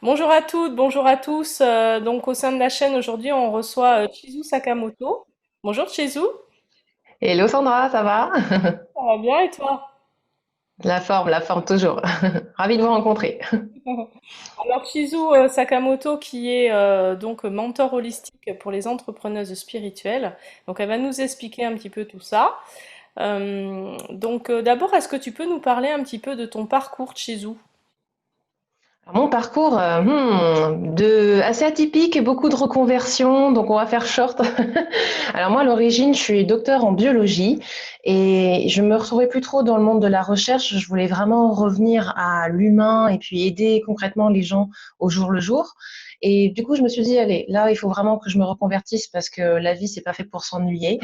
Bonjour à toutes, bonjour à tous. Donc au sein de la chaîne aujourd'hui, on reçoit Chizu Sakamoto. Bonjour Chizu, Hello Sandra, ça va? ça va bien et toi? La forme toujours. Ravie de vous rencontrer. Alors Chizu Sakamoto qui est donc mentor holistique pour les entrepreneuses spirituelles. Donc elle va nous expliquer un petit peu tout ça. D'abord, est-ce que tu peux nous parler un petit peu de ton parcours Chizu? Mon parcours, assez atypique et beaucoup de reconversions, donc on va faire short. Alors moi, à l'origine, je suis docteur en biologie et je me retrouvais plus trop dans le monde de la recherche. Je voulais vraiment revenir à l'humain et puis aider concrètement les gens au jour le jour. Et du coup, je me suis dit, allez, là, il faut vraiment que je me reconvertisse parce que la vie, c'est pas fait pour s'ennuyer.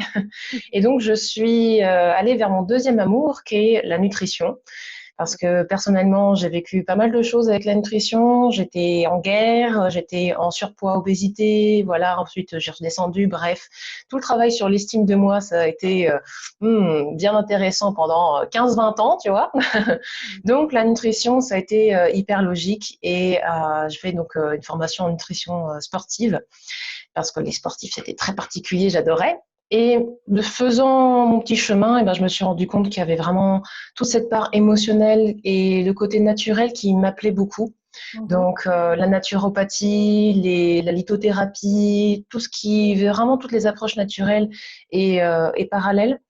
Et donc, je suis allée vers mon deuxième amour, qui est la nutrition. Parce que personnellement, j'ai vécu pas mal de choses avec la nutrition. J'étais en guerre, j'étais en surpoids, obésité, voilà. Ensuite, j'ai redescendu. Bref, tout le travail sur l'estime de moi, ça a été bien intéressant pendant 15-20 ans, tu vois. Donc, la nutrition, ça a été hyper logique. Et je fais donc une formation en nutrition sportive parce que les sportifs, c'était très particulier, j'adorais. Et de faisant mon petit chemin, eh ben, je me suis rendu compte qu'il y avait vraiment toute cette part émotionnelle et le côté naturel qui m'appelait beaucoup. Mhm. Donc la naturopathie, la lithothérapie, tout ce qui vraiment toutes les approches naturelles et parallèles.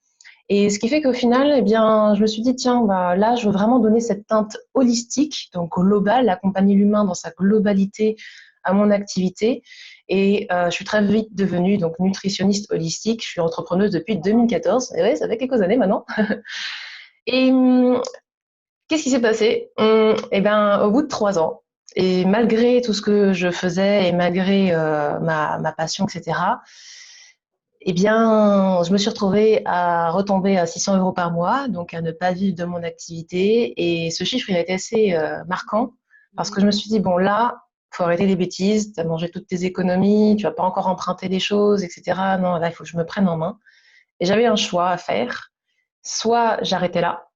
Et ce qui fait qu'au final, eh bien, je me suis dit tiens, bah, là, je veux vraiment donner cette teinte holistique, donc globale, accompagner l'humain dans sa globalité à mon activité. Et je suis très vite devenue donc nutritionniste holistique. Je suis entrepreneuse depuis 2014. Et ouais, ça fait quelques années maintenant. Et qu'est-ce qui s'est passé? Eh ben, au bout de 3 ans, et malgré tout ce que je faisais et malgré ma passion, etc., eh bien, je me suis retrouvée à retomber à 600 euros par mois, donc à ne pas vivre de mon activité. Et ce chiffre, il a été assez marquant parce que je me suis dit, bon, là, faut arrêter les bêtises, tu as mangé toutes tes économies, tu vas pas encore emprunter des choses, etc. Non, là, il faut que je me prenne en main. Et j'avais un choix à faire. Soit j'arrêtais là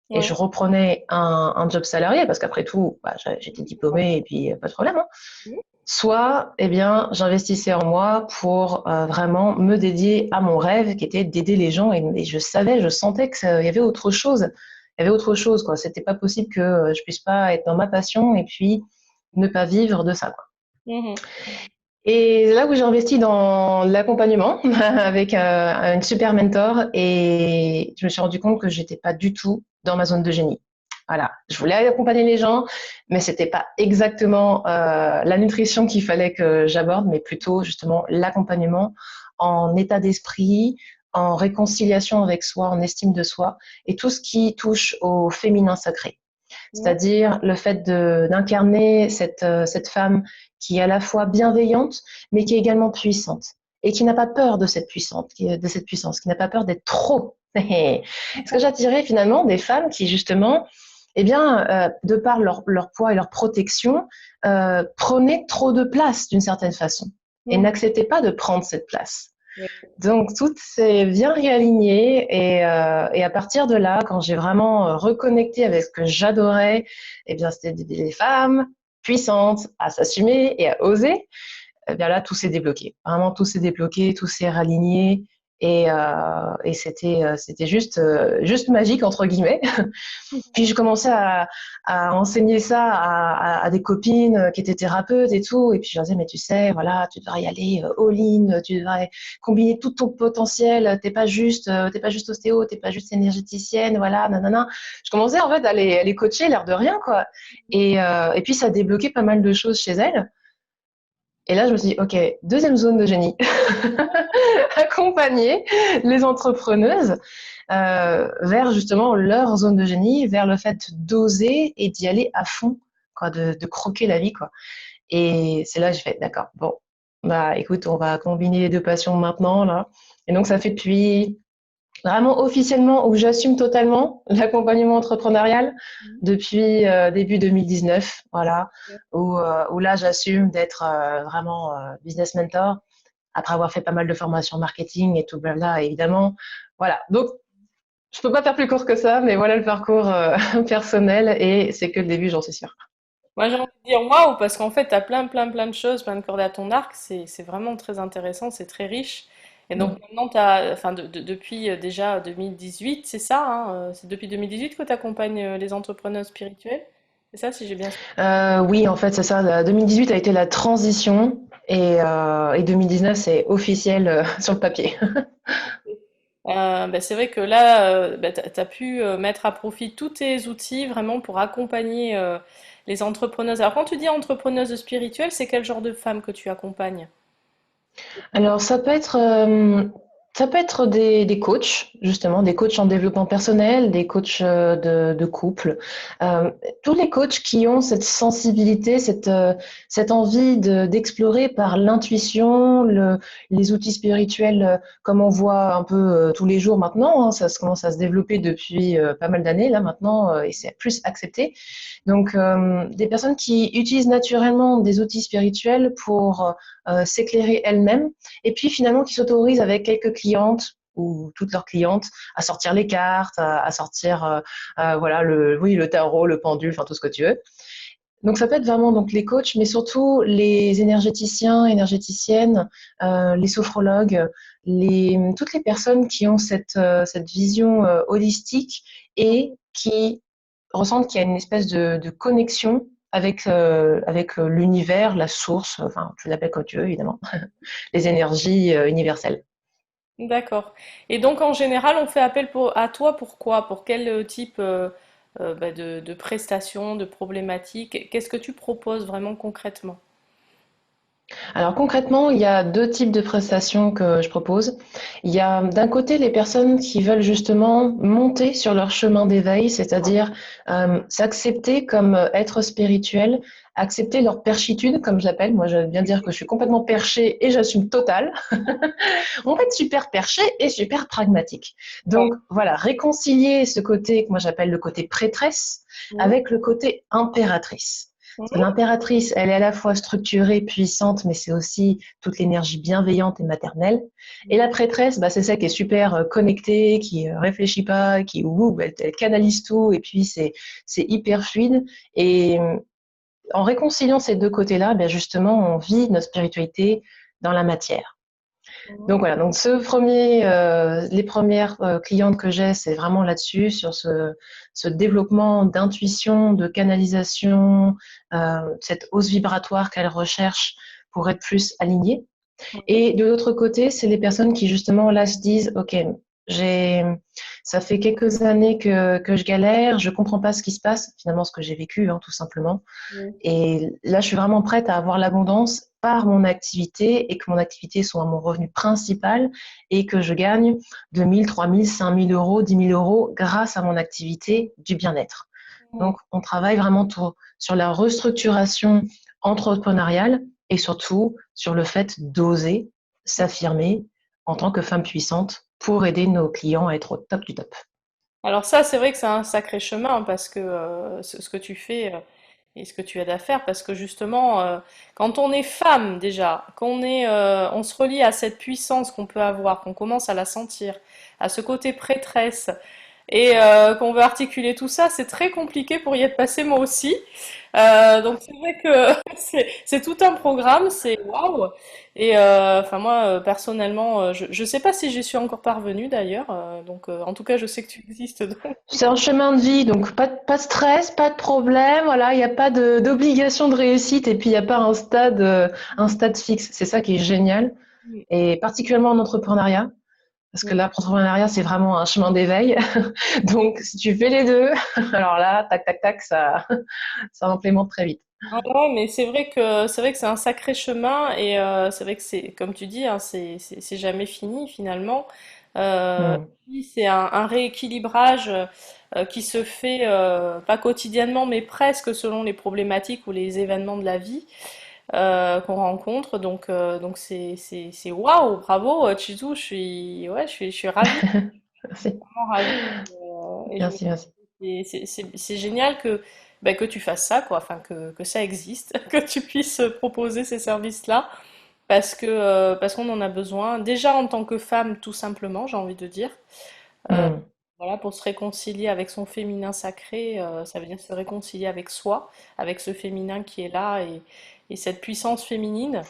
et je Oui. reprenais un job salarié, parce qu'après tout, bah, j'étais diplômée et puis pas de problème, hein. Soit, eh bien, j'investissais en moi pour vraiment me dédier à mon rêve, qui était d'aider les gens. Et je savais, je sentais qu'il y avait autre chose. Il y avait autre chose, quoi. C'était pas possible que je puisse pas être dans ma passion et puis ne pas vivre de ça, quoi. Mhm. Et là où j'ai investi dans l'accompagnement avec une super mentor et je me suis rendu compte que j'étais pas du tout dans ma zone de génie. Voilà, je voulais accompagner les gens, mais c'était pas exactement la nutrition qu'il fallait que j'aborde, mais plutôt justement l'accompagnement en état d'esprit, en réconciliation avec soi, en estime de soi et tout ce qui touche au féminin sacré. Mhm. C'est-à-dire le fait d'incarner cette femme qui est à la fois bienveillante, mais qui est également puissante, et qui n'a pas peur de cette puissance, qui n'a pas peur d'être trop. Ce que j'attirais finalement des femmes qui, justement, eh bien, de par leur poids et leur protection, prenaient trop de place d'une certaine façon, et Mhm. n'acceptaient pas de prendre cette place. Oui. Donc tout s'est bien réaligné et à partir de là, quand j'ai vraiment reconnecté avec ce que j'adorais, eh bien c'était des femmes puissantes à s'assumer et à oser. Eh bien là, tout s'est débloqué. Vraiment, tout s'est débloqué, tout s'est raligné et c'était juste magique entre guillemets. Puis je commençais à enseigner ça à des copines qui étaient thérapeutes et tout. Et puis je leur disais, mais tu sais, voilà, tu devrais y aller all-in, tu devrais combiner tout ton potentiel. T'es pas juste ostéo, t'es pas juste énergéticienne, voilà, nanana. Je commençais en fait à les coacher, l'air de rien, quoi. Et puis ça a débloqué pas mal de choses chez elles. Et là, je me suis dit, OK, deuxième zone de génie, accompagner les entrepreneuses vers justement leur zone de génie, vers le fait d'oser et d'y aller à fond, quoi, de croquer la vie, quoi. Et c'est là que j'ai fait, d'accord, bon, bah écoute, on va combiner les deux passions maintenant, là. Et donc, ça fait depuis vraiment officiellement où j'assume totalement l'accompagnement entrepreneurial depuis début 2019, voilà, où là, j'assume d'être vraiment business mentor après avoir fait pas mal de formations marketing et tout blabla, évidemment. Voilà. Donc, je peux pas faire plus court que ça, mais voilà le parcours personnel et c'est que le début, j'en suis sûre. Moi, j'ai envie de dire waouh, parce qu'en fait, tu as plein, plein, plein de choses, plein de cordes à ton arc. C'est vraiment très intéressant, c'est très riche. Et donc Mm. maintenant, t'as, enfin, depuis déjà 2018, c'est ça, hein, c'est depuis 2018 que tu accompagnes les entrepreneurs spirituels. C'est ça, si j'ai bien suivi. Oui, en fait, c'est ça. 2018 a été la transition et 2019, c'est officiel sur le papier. Bah, c'est vrai que là, bah, tu as pu mettre à profit tous tes outils vraiment pour accompagner les entrepreneuses. Alors, quand tu dis entrepreneuse spirituelle, c'est quel genre de femme que tu accompagnes? Alors, ça peut être des coachs, justement, des coachs en développement personnel, des coachs de couple, euh, tous les coachs qui ont cette sensibilité, cette envie d'explorer par l'intuition, les outils spirituels, comme on voit un peu tous les jours maintenant, hein, commence à se développer depuis pas mal d'années là maintenant, et c'est plus accepté. Donc, des personnes qui utilisent naturellement des outils spirituels pour s'éclairer elles-mêmes, et puis finalement qui s'autorisent avec quelques clientes ou toutes leurs clientes à sortir les cartes, à sortir voilà oui le tarot, le pendule, enfin tout ce que tu veux. Donc ça peut être vraiment donc les coachs, mais surtout les énergéticiens, énergéticiennes, les sophrologues, toutes les personnes qui ont cette vision holistique et qui ressentent qu'il y a une espèce de connexion avec l'univers, la source, enfin tu l'appelles comme tu veux évidemment, les énergies universelles. D'accord. Et donc, en général, on fait appel à toi pourquoi? Pour quel type bah, de prestations, de problématiques? Qu'est-ce que tu proposes vraiment concrètement? Alors concrètement, il y a deux types de prestations que je propose. Il y a d'un côté les personnes qui veulent justement monter sur leur chemin d'éveil, c'est-à-dire s'accepter comme être spirituel, accepter leur perchitude, comme je l'appelle. Moi, j'aime bien dire que je suis complètement perchée et j'assume total. On peut être super perché et super pragmatique. Ouais. Donc voilà, réconcilier ce côté que moi j'appelle le côté prêtresse Mhm. avec le côté impératrice. Parce que Mhm. l'impératrice, elle est à la fois structurée, puissante, mais c'est aussi toute l'énergie bienveillante et maternelle. Et la prêtresse, bah, c'est celle qui est super connectée, qui réfléchit pas, qui elle canalise tout, et puis c'est hyper fluide. Et en réconciliant ces deux côtés-là, ben justement, on vit notre spiritualité dans la matière. Donc Mhm. voilà, donc les premières clientes que j'ai, c'est vraiment là-dessus, sur ce développement d'intuition, de canalisation, cette hausse vibratoire qu'elles recherchent pour être plus alignées. Et de l'autre côté, c'est les personnes qui justement là se disent, OK, j'ai, ça fait quelques années que je galère, je comprends pas ce qui se passe, finalement ce que j'ai vécu, hein, tout simplement. Mhm. Et là, je suis vraiment prête à avoir l'abondance par mon activité et que mon activité soit mon revenu principal et que je gagne 2 000, 3 000, 5 000 euros, 10 000 euros grâce à mon activité du bien-être. Mhm. Donc, on travaille vraiment sur la restructuration entrepreneuriale et surtout sur le fait d'oser s'affirmer en tant que femme puissante pour aider nos clients à être au top du top. Alors ça, c'est vrai que c'est un sacré chemin parce que ce que tu fais et ce que tu aides à faire, parce que justement, quand on est femme déjà, on se relie à cette puissance qu'on peut avoir, qu'on commence à la sentir, à ce côté prêtresse, et qu'on veut articuler tout ça, c'est très compliqué pour y être passé moi aussi. Donc c'est vrai que c'est tout un programme, c'est waouh. Et enfin moi personnellement, je sais pas si j'y suis encore parvenue d'ailleurs. Donc en tout cas, je sais que tu existes. Donc C'est un chemin de vie, donc pas de stress, pas de problème, voilà, il n'y a pas d'obligation de réussite et puis il n'y a pas un stade fixe. C'est ça qui est génial, et particulièrement en entrepreneuriat, parce que l'entrepreneuriat, c'est vraiment un chemin d'éveil. Donc, si tu fais les deux, alors là, tac, tac, tac, ça implémente très vite. ah ouais, mais c'est vrai que c'est un sacré chemin et c'est vrai que c'est comme tu dis, hein, c'est jamais fini finalement. Mm, Puis c'est un rééquilibrage qui se fait pas quotidiennement, mais presque selon les problématiques ou les événements de la vie qu'on rencontre. Donc c'est waouh, bravo, Chizu, je suis ravie, merci, vraiment ravie. Et je me merci, merci. c'est génial que, bah, que tu fasses ça, quoi, enfin que ça existe, que tu puisses proposer ces services-là, parce qu'on en a besoin, déjà en tant que femme, tout simplement, j'ai envie de dire. Mm. Voilà, pour se réconcilier avec son féminin sacré, ça veut dire se réconcilier avec soi, avec ce féminin qui est là et cette puissance féminine.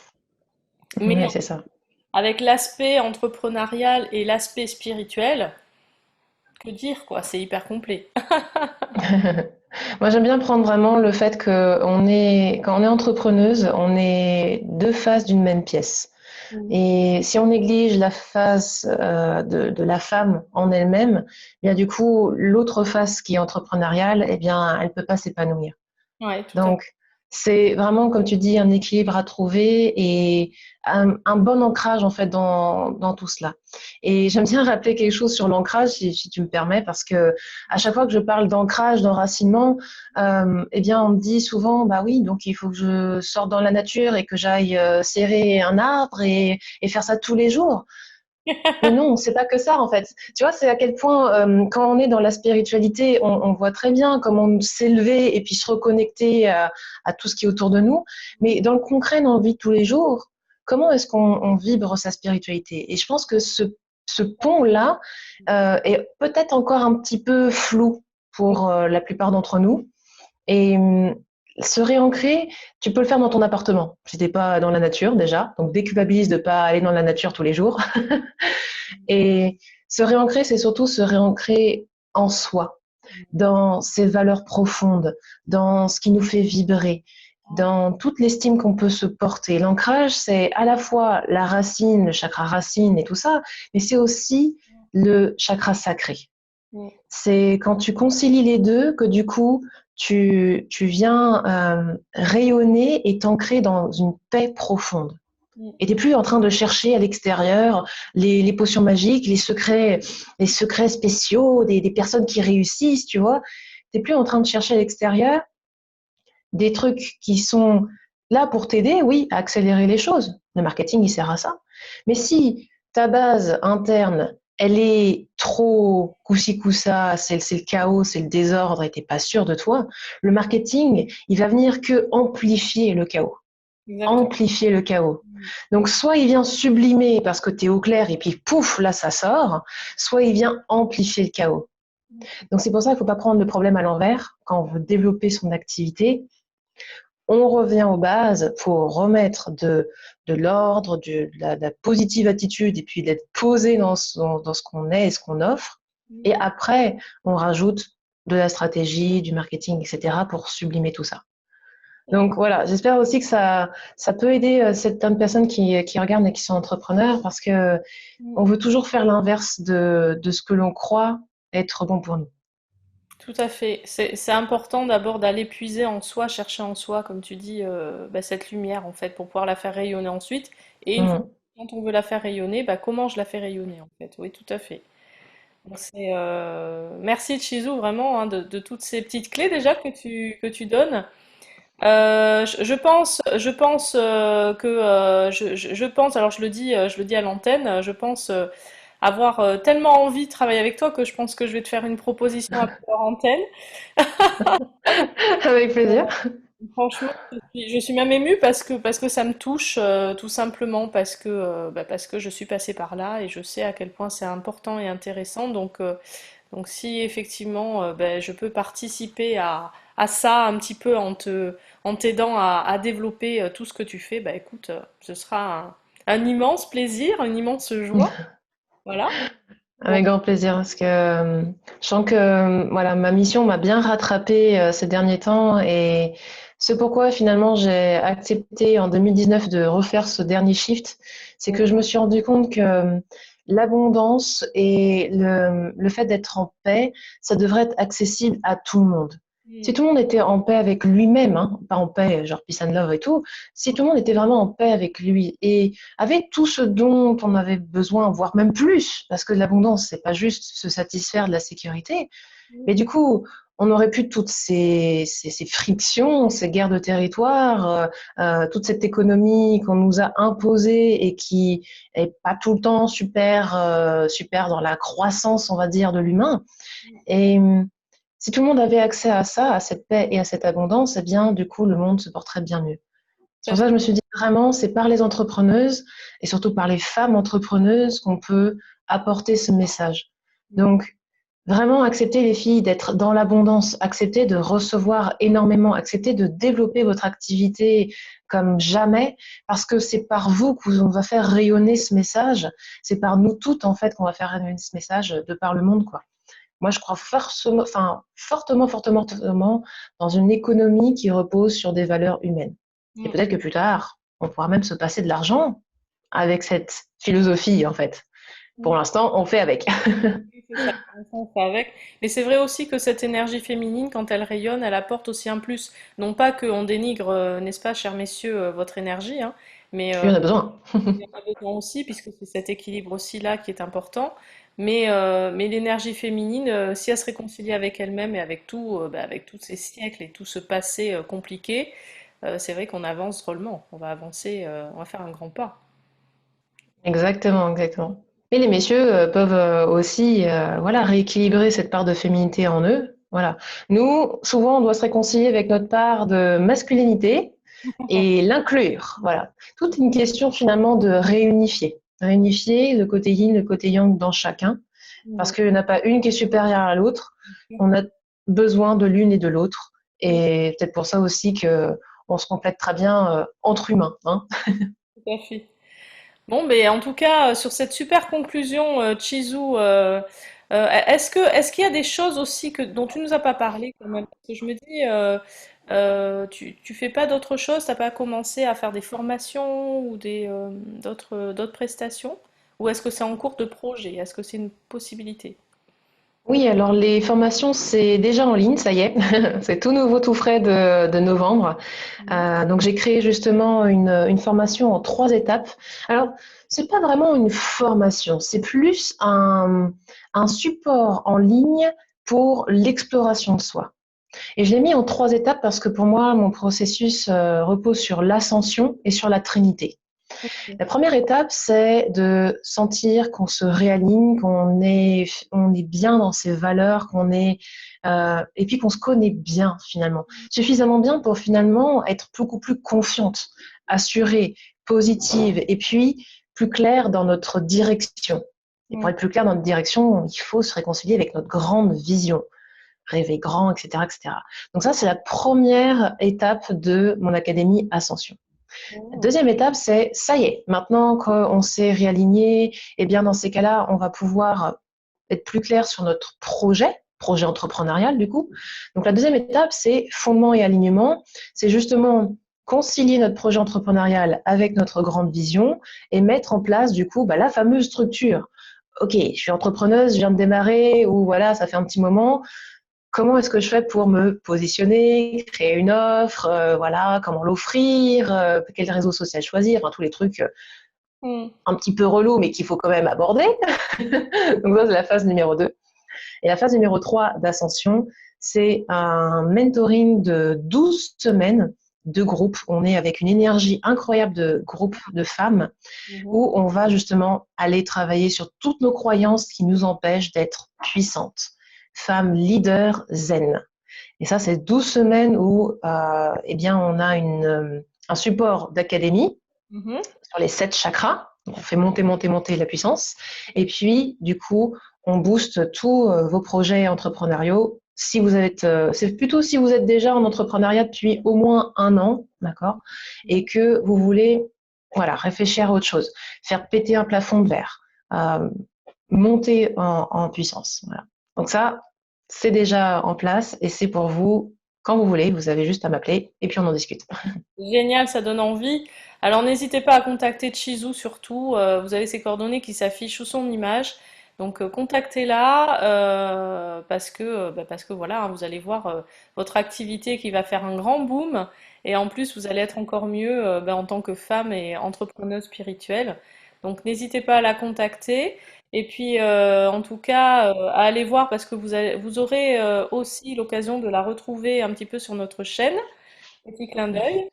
Mais Oui, c'est ça. avec l'aspect entrepreneurial et l'aspect spirituel, que dire quoi, c'est hyper complet. Moi, j'aime bien prendre vraiment le fait que quand on est entrepreneuse, on est deux faces d'une même pièce. Mhm. Et si on néglige la face de la femme en elle-même, eh bien du coup, l'autre face qui est entrepreneuriale, eh bien, elle peut pas s'épanouir. Ouais, tout à fait. Donc, c'est vraiment, comme tu dis, un équilibre à trouver et un bon ancrage en fait dans tout cela. Et j'aime bien rappeler quelque chose sur l'ancrage, si tu me permets, parce que à chaque fois que je parle d'ancrage, d'enracinement, eh bien, on me dit souvent, bah oui, donc il faut que je sorte dans la nature et que j'aille serrer un arbre et faire ça tous les jours. Mais non, c'est pas que ça en fait. Tu vois, c'est à quel point quand on est dans la spiritualité, on voit très bien comment s'élever et puis se reconnecter à tout ce qui est autour de nous. Mais dans le concret, dans la vie de tous les jours, comment est-ce qu'on vibre sa spiritualité? Et je pense que ce pont-là est peut-être encore un petit peu flou pour la plupart d'entre nous. Et se réancrer, tu peux le faire dans ton appartement, si t'es pas dans la nature déjà. Donc déculpabilise de pas aller dans la nature tous les jours. Et se réancrer, c'est surtout se réancrer en soi, dans ses valeurs profondes, dans ce qui nous fait vibrer, dans toute l'estime qu'on peut se porter. L'ancrage, c'est à la fois la racine, le chakra racine et tout ça, mais c'est aussi le chakra sacré. Mm. C'est quand tu concilies les deux que du coup, tu viens rayonner et t'ancrer dans une paix profonde. Mm. Et t'es plus en train de chercher à l'extérieur les potions magiques, les secrets spéciaux, des personnes qui réussissent, tu vois. T'es plus en train de chercher à l'extérieur des trucs qui sont là pour t'aider, oui, à accélérer les choses. Le marketing, il sert à ça. Mais si ta base interne, elle est trop coussi-coussa, c'est le chaos, c'est le désordre et t'es pas sûr de toi, le marketing, il va venir que amplifier le chaos. Exactement. Amplifier le chaos. Donc, soit il vient sublimer parce que tu es au clair et puis pouf, là, ça sort, soit il vient amplifier le chaos. Donc, c'est pour ça qu'il ne faut pas prendre le problème à l'envers quand on veut développer son activité. On revient aux bases pour remettre de l'ordre, de la positive attitude et puis d'être posé dans ce qu'on est et ce qu'on offre. Et après, on rajoute de la stratégie, du marketing, etc. pour sublimer tout ça. Donc voilà, j'espère aussi que ça peut aider certaines personnes qui regardent et qui sont entrepreneurs parce que Mm. on veut toujours faire l'inverse de ce que l'on croit être bon pour nous. Tout à fait. C'est important d'abord d'aller puiser en soi, chercher en soi, comme tu dis, bah, cette lumière en fait, pour pouvoir la faire rayonner ensuite. Et une fois Mm. quand on veut la faire rayonner, bah, comment je la fais rayonner en fait. Oui, tout à fait. Donc merci Chizou vraiment hein, de toutes ces petites clés déjà que tu donnes. Je pense que je pense, alors je le dis à l'antenne, je pense avoir tellement envie de travailler avec toi que je pense que je vais te faire une proposition à plusieurs antennes. Avec plaisir. Franchement, je suis même émue parce que ça me touche tout simplement parce que je suis passée par là et je sais à quel point c'est important et intéressant. Donc si effectivement ben, je peux participer à ça un petit peu en t'aidant à développer tout ce que tu fais, bah écoute, ce sera un immense plaisir, une immense joie. Voilà. Bon, Avec grand plaisir parce que je sens que voilà, ma mission m'a bien rattrapée ces derniers temps et c'est pourquoi finalement j'ai accepté en 2019 de refaire ce dernier shift. C'est que je me suis rendu compte que l'abondance et le fait d'être en paix, ça devrait être accessible à tout le monde. Si tout le monde était en paix avec lui-même, hein, pas en paix genre peace and love et tout, si tout le monde était vraiment en paix avec lui et avec tout ce dont on avait besoin, voire même plus, parce que l'abondance, c'est pas juste se satisfaire de la sécurité, mais du coup, on aurait pu toutes ces frictions, ces guerres de territoire, toute cette économie qu'on nous a imposée et qui est pas tout le temps super dans la croissance, on va dire, de l'humain. Et si tout le monde avait accès à ça, à cette paix et à cette abondance, eh bien, du coup, le monde se porterait bien mieux. C'est pour ça que je me suis dit vraiment, c'est par les entrepreneuses et surtout par les femmes entrepreneuses qu'on peut apporter ce message. Donc, Vraiment accepter les filles d'être dans l'abondance, accepter de recevoir énormément, accepter de développer votre activité comme jamais, parce que c'est par vous qu'on va faire rayonner ce message, c'est par nous toutes en fait qu'on va faire rayonner ce message de par le monde, quoi. Moi, je crois fortement dans une économie qui repose sur des valeurs humaines. Et peut-être que plus tard, on pourra même se passer de l'argent avec cette philosophie, en fait. Pour Mm. l'instant, on fait avec. Oui, c'est ça, pour l'instant, on fait avec. Mais c'est vrai aussi que cette énergie féminine, quand elle rayonne, elle apporte aussi un plus. Non pas qu'on dénigre, n'est-ce pas, chers messieurs, votre énergie, hein, mais Il y en a besoin. il y en a besoin aussi, puisque c'est cet équilibre aussi là qui est important. Mais l'énergie féminine, si elle se réconcilie avec elle-même et avec tout, avec tous ces siècles et tout ce passé compliqué, c'est vrai qu'on avance drôlement. On va avancer, on va faire un grand pas. Exactement, exactement. Et les messieurs peuvent aussi voilà, rééquilibrer cette part de féminité en eux. Voilà. Nous, souvent, on doit se réconcilier avec notre part de masculinité et l'inclure. Voilà. Toute une question finalement de réunifier. Réunifier le côté yin, le côté yang dans chacun, parce Mhm. qu'il n'y en a pas une qui est supérieure à l'autre. On a besoin de l'une et de l'autre. Mhm. Et peut-être pour ça aussi que on se complète très bien entre humains, hein. Tout à fait. Bon, mais en tout cas, sur cette super conclusion, Chizu, est-ce qu'il y a des choses aussi dont tu nous as pas parlé quand même? Parce que je me dis, tu fais pas d'autres choses, t'as pas commencé à faire des formations ou d'autres prestations? Ou est-ce que c'est en cours de projet? Est-ce que c'est une possibilité? Oui, alors les formations, c'est déjà en ligne, ça y est. C'est tout nouveau, tout frais de novembre. Mhm. Donc j'ai créé justement une formation en 3 étapes. Alors, c'est pas vraiment une formation, c'est plus un support en ligne pour l'exploration de soi. Et je l'ai mis en 3 étapes parce que pour moi, mon processus repose sur l'ascension et sur la trinité. La première étape, c'est de sentir qu'on se réaligne, on est bien dans ses valeurs, et puis qu'on se connaît bien finalement, suffisamment bien pour finalement être beaucoup plus confiante, assurée, positive, et puis plus claire dans notre direction. Et pour Mhm. être plus clair dans notre direction, il faut se réconcilier avec notre grande vision, rêver grand, etc., etc. Donc ça, c'est la première étape de mon académie Ascension. La Mhm. deuxième étape, c'est ça y est, maintenant qu'on s'est réaligné, et bien dans ces cas-là, on va pouvoir être plus clair sur notre projet entrepreneurial du coup. Donc la deuxième étape, c'est fondement et alignement. C'est justement concilier notre projet entrepreneurial avec notre grande vision et mettre en place du coup la fameuse structure. Ok, je suis entrepreneuse, je viens de démarrer ou voilà, ça fait un petit moment. Comment est-ce que je fais pour me positionner, créer une offre, voilà, comment l'offrir, quel réseau social choisir, enfin tous les trucs Mhm. un petit peu relous mais qu'il faut quand même aborder. Donc ça c'est la phase numéro 2. Et la phase numéro 3 d'ascension, c'est un mentoring de 12 semaines de groupe. On est avec une énergie incroyable de groupe de femmes Mhm. où on va justement aller travailler sur toutes nos croyances qui nous empêchent d'être puissantes. Femmes leaders zen. Et ça, c'est 12 semaines où eh bien, on a un support d'académie Mhm. sur les 7 chakras. Donc, on fait monter la puissance. Et puis, du coup, on booste tous vos projets entrepreneuriaux. Si vous êtes, c'est plutôt si vous êtes déjà en entrepreneuriat depuis au moins 1 an, d'accord, et que vous voulez, voilà, réfléchir à autre chose, faire péter un plafond de verre, euh, monter en puissance. Voilà. Donc ça, c'est déjà en place et c'est pour vous quand vous voulez. Vous avez juste à m'appeler et puis on en discute. Génial, ça donne envie. Alors n'hésitez pas à contacter Chizu surtout. Vous avez ses coordonnées qui s'affichent sous son image. Donc contactez-la parce que voilà, hein, vous allez voir votre activité qui va faire un grand boom. Et en plus, vous allez être encore mieux en tant que femme et entrepreneuse spirituelle. Donc n'hésitez pas à la contacter. Et puis en tout cas, à aller voir parce que vous aurez aussi l'occasion de la retrouver un petit peu sur notre chaîne. Petit clin d'œil.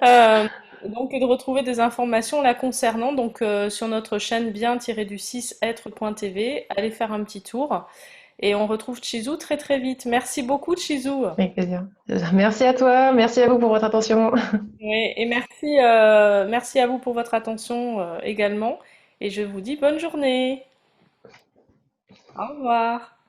Euh, donc, et de retrouver des informations la concernant donc sur notre chaîne bien-du-6 être.tv. Allez faire un petit tour et on retrouve Chizu très très vite. Merci beaucoup Chizu. Avec plaisir. Merci à toi, merci à vous pour votre attention. Et merci à vous pour votre attention également. Et je vous dis bonne journée. Au revoir.